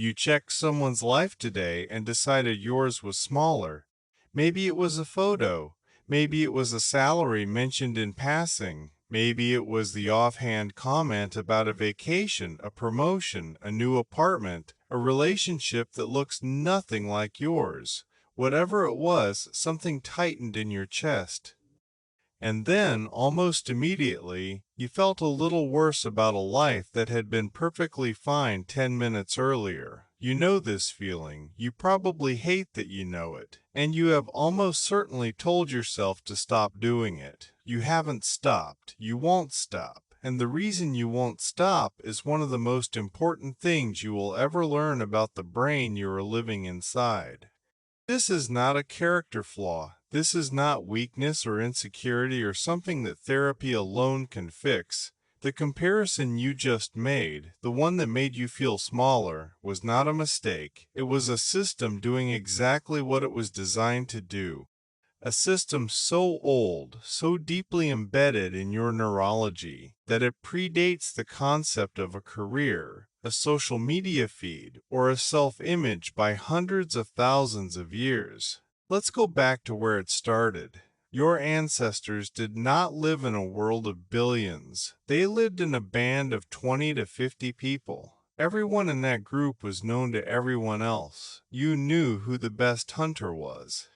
You checked someone's life today and decided yours was smaller. Maybe it was a photo. Maybe it was a salary mentioned in passing. Maybe it was the offhand comment about a vacation, a promotion, a new apartment, a relationship that looks nothing like yours. Whatever it was, something tightened in your chest. And then, almost immediately, you felt a little worse about a life that had been perfectly fine 10 minutes earlier. You know this feeling. You probably hate that you know it. And you have almost certainly told yourself to stop doing it. You haven't stopped. You won't stop. And the reason you won't stop is one of the most important things you will ever learn about the brain you are living inside. This is not a character flaw. This is not weakness or insecurity or something that therapy alone can fix. The comparison you just made, the one that made you feel smaller, was not a mistake. It was a system doing exactly what it was designed to do. A system so old, so deeply embedded in your neurology, that it predates the concept of a career, a social media feed, or a self-image by hundreds of thousands of years. Let's go back to where it started. Your ancestors did not live in a world of billions. They lived in a band of 20 to 50 people. Everyone in that group was known to everyone else. You knew who the best hunter was.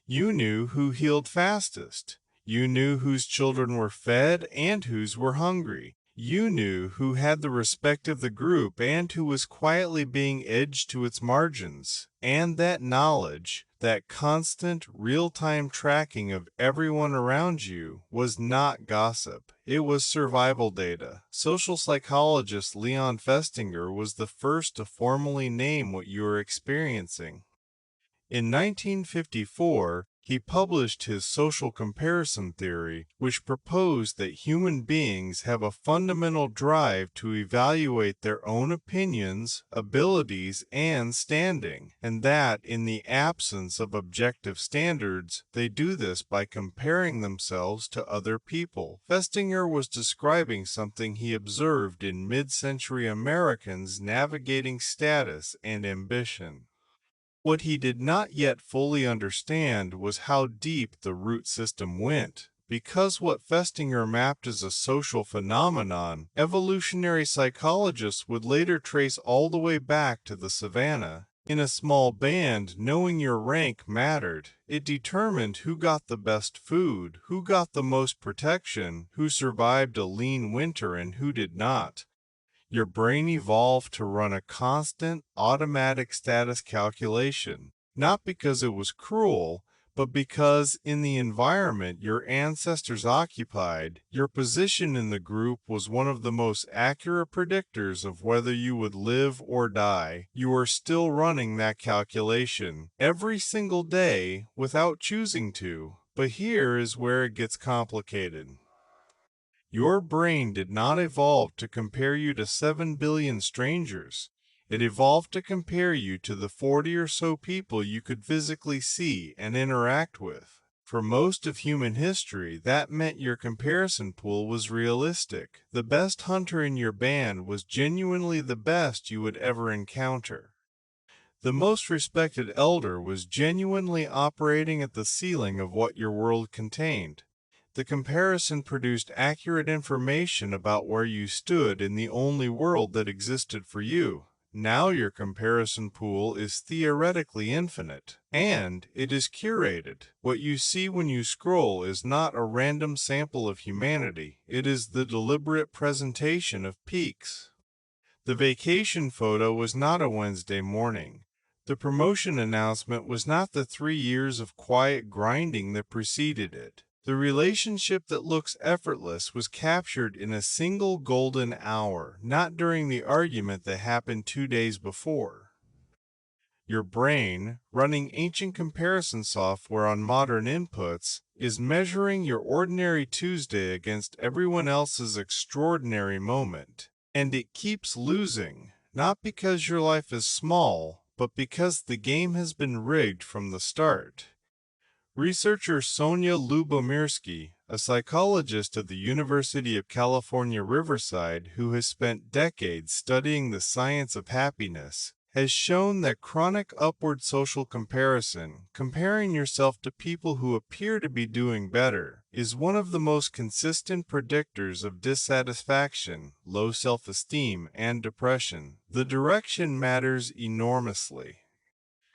You knew who healed fastest. You knew whose children were fed and whose were hungry. You knew who had the respect of the group and who was quietly being edged to its margins. And that knowledge, that constant, real-time tracking of everyone around you, was not gossip. It was survival data. Social psychologist Leon Festinger was the first to formally name what you were experiencing. In 1954, he published his social comparison theory, which proposed that human beings have a fundamental drive to evaluate their own opinions, abilities, and standing, and that, in the absence of objective standards, they do this by comparing themselves to other people. Festinger was describing something he observed in mid-century Americans navigating status and ambition. What he did not yet fully understand was how deep the root system went. Because what Festinger mapped as a social phenomenon, evolutionary psychologists would later trace all the way back to the savannah. In a small band, knowing your rank mattered. It determined who got the best food, who got the most protection, who survived a lean winter and who did not. Your brain evolved to run a constant, automatic status calculation, not because it was cruel, but because in the environment your ancestors occupied, your position in the group was one of the most accurate predictors of whether you would live or die. You are still running that calculation every single day without choosing to. But here is where it gets complicated. Your brain did not evolve to compare you to 7 billion strangers. It evolved to compare you to the 40 or so people you could physically see and interact with. For most of human history, that meant your comparison pool was realistic. The best hunter in your band was genuinely the best you would ever encounter. The most respected elder was genuinely operating at the ceiling of what your world contained. The comparison produced accurate information about where you stood in the only world that existed for you. Now your comparison pool is theoretically infinite, and it is curated. What you see when you scroll is not a random sample of humanity, it is the deliberate presentation of peaks. The vacation photo was not a Wednesday morning. The promotion announcement was not the 3 years of quiet grinding that preceded it. The relationship that looks effortless was captured in a single golden hour, not during the argument that happened 2 days before. Your brain, running ancient comparison software on modern inputs, is measuring your ordinary Tuesday against everyone else's extraordinary moment. And it keeps losing, not because your life is small, but because the game has been rigged from the start. Researcher Sonia Lubomirsky, a psychologist at the University of California, Riverside, who has spent decades studying the science of happiness, has shown that chronic upward social comparison, comparing yourself to people who appear to be doing better, is one of the most consistent predictors of dissatisfaction, low self-esteem, and depression. The direction matters enormously.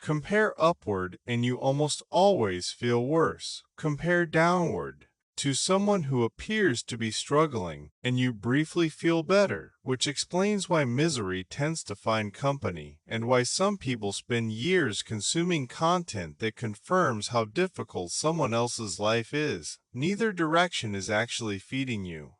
Compare upward and you almost always feel worse. Compare downward to someone who appears to be struggling, and you briefly feel better, which explains why misery tends to find company, and why some people spend years consuming content that confirms how difficult someone else's life is. Neither direction is actually feeding you.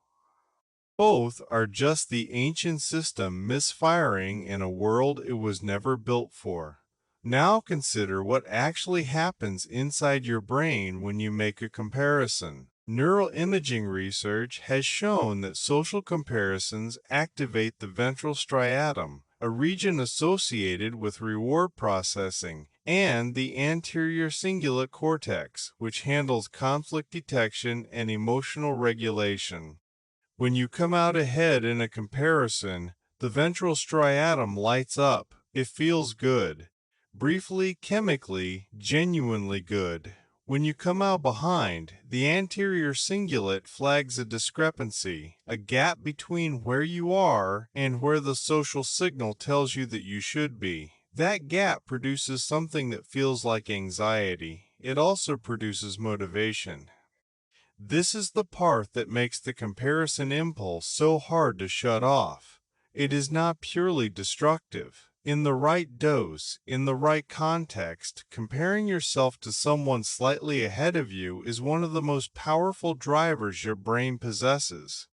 Both are just the ancient system misfiring in a world it was never built for. Now consider what actually happens inside your brain when you make a comparison. Neuroimaging research has shown that social comparisons activate the ventral striatum, a region associated with reward processing, and the anterior cingulate cortex, which handles conflict detection and emotional regulation. When you come out ahead in a comparison, the ventral striatum lights up. It feels good. Briefly, chemically, genuinely good. When you come out behind, the anterior cingulate flags a discrepancy, a gap between where you are and where the social signal tells you that you should be. That gap produces something that feels like anxiety. It also produces motivation. This is the part that makes the comparison impulse so hard to shut off. It is not purely destructive. In the right dose, in the right context, comparing yourself to someone slightly ahead of you is one of the most powerful drivers your brain possesses.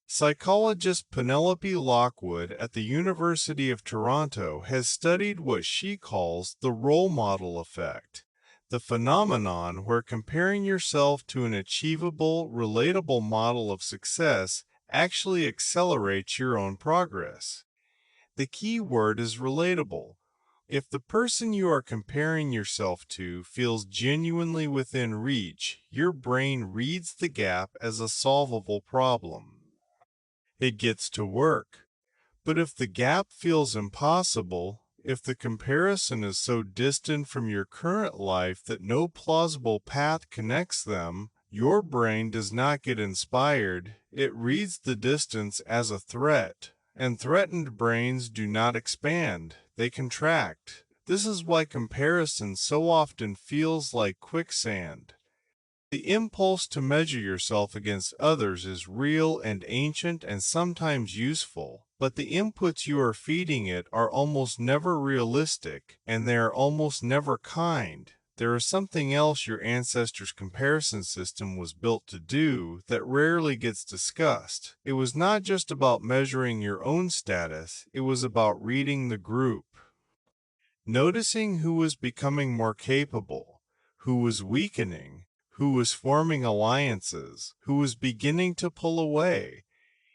Psychologist Penelope Lockwood at the University of Toronto has studied what she calls the role model effect, the phenomenon where comparing yourself to an achievable, relatable model of success actually accelerates your own progress. The key word is relatable. If the person you are comparing yourself to feels genuinely within reach, your brain reads the gap as a solvable problem. It gets to work. But if the gap feels impossible, if the comparison is so distant from your current life that no plausible path connects them, your brain does not get inspired. It reads the distance as a threat, and threatened brains do not expand, they contract. This is why comparison so often feels like quicksand. The impulse to measure yourself against others is real and ancient and sometimes useful, but the inputs you are feeding it are almost never realistic, and they are almost never kind. There is something else your ancestors' comparison system was built to do that rarely gets discussed. It was not just about measuring your own status, it was about reading the group. Noticing who was becoming more capable, who was weakening, who was forming alliances, who was beginning to pull away.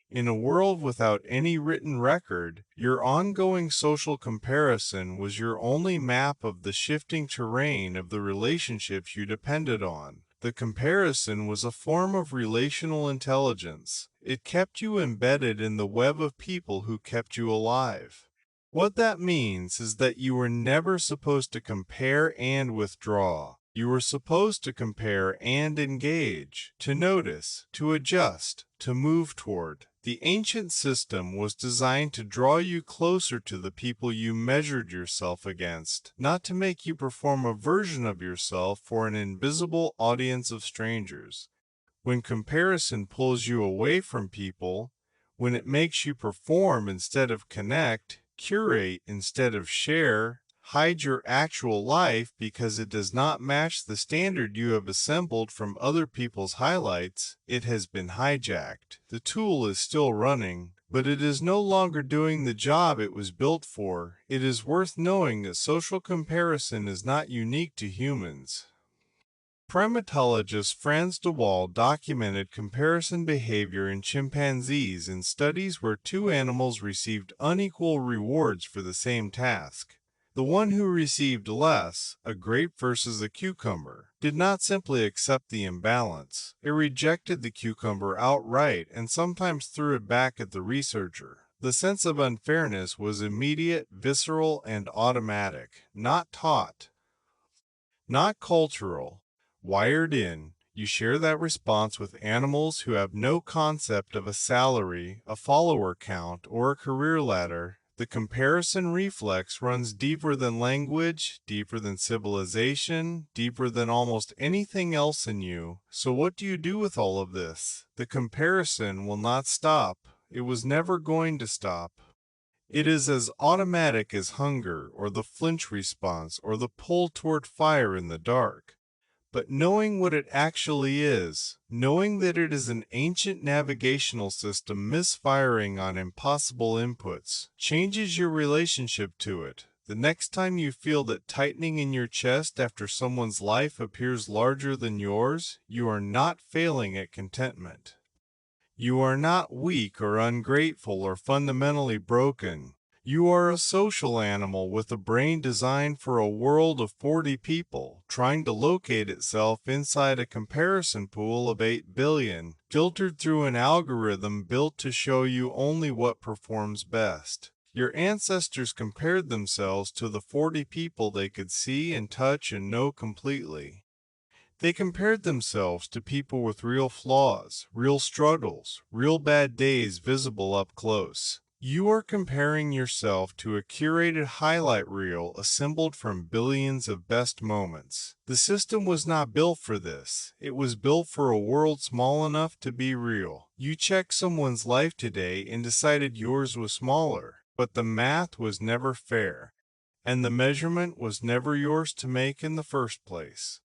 In a world without any written record, your ongoing social comparison was your only map of the shifting terrain of the relationships you depended on. The comparison was a form of relational intelligence. It kept you embedded in the web of people who kept you alive. What that means is that you were never supposed to compare and withdraw. You were supposed to compare and engage, to notice, to adjust, to move toward. The ancient system was designed to draw you closer to the people you measured yourself against, not to make you perform a version of yourself for an invisible audience of strangers. When comparison pulls you away from people, when it makes you perform instead of connect, curate instead of share, hide your actual life because it does not match the standard you have assembled from other people's highlights, it has been hijacked. The tool is still running, but it is no longer doing the job it was built for. It is worth knowing that social comparison is not unique to humans. Primatologist Franz de Waal documented comparison behavior in chimpanzees in studies where two animals received unequal rewards for the same task. The one who received less, a grape versus a cucumber, did not simply accept the imbalance. It rejected the cucumber outright and sometimes threw it back at the researcher. The sense of unfairness was immediate, visceral, and automatic, not taught, not cultural, wired in. You share that response with animals who have no concept of a salary, a follower count, or a career ladder. The comparison reflex runs deeper than language, deeper than civilization, deeper than almost anything else in you. So what do you do with all of this? The comparison will not stop. It was never going to stop. It is as automatic as hunger, or the flinch response, or the pull toward fire in the dark. But knowing what it actually is, knowing that it is an ancient navigational system misfiring on impossible inputs, changes your relationship to it. The next time you feel that tightening in your chest after someone's life appears larger than yours, you are not failing at contentment. You are not weak or ungrateful or fundamentally broken. You are a social animal with a brain designed for a world of 40 people, trying to locate itself inside a comparison pool of 8 billion, filtered through an algorithm built to show you only what performs best. Your ancestors compared themselves to the 40 people they could see and touch and know completely. They compared themselves to people with real flaws, real struggles, real bad days visible up close. You are comparing yourself to a curated highlight reel assembled from billions of best moments. The system was not built for this. It was built for a world small enough to be real. You checked someone's life today and decided yours was smaller, but the math was never fair, and the measurement was never yours to make in the first place.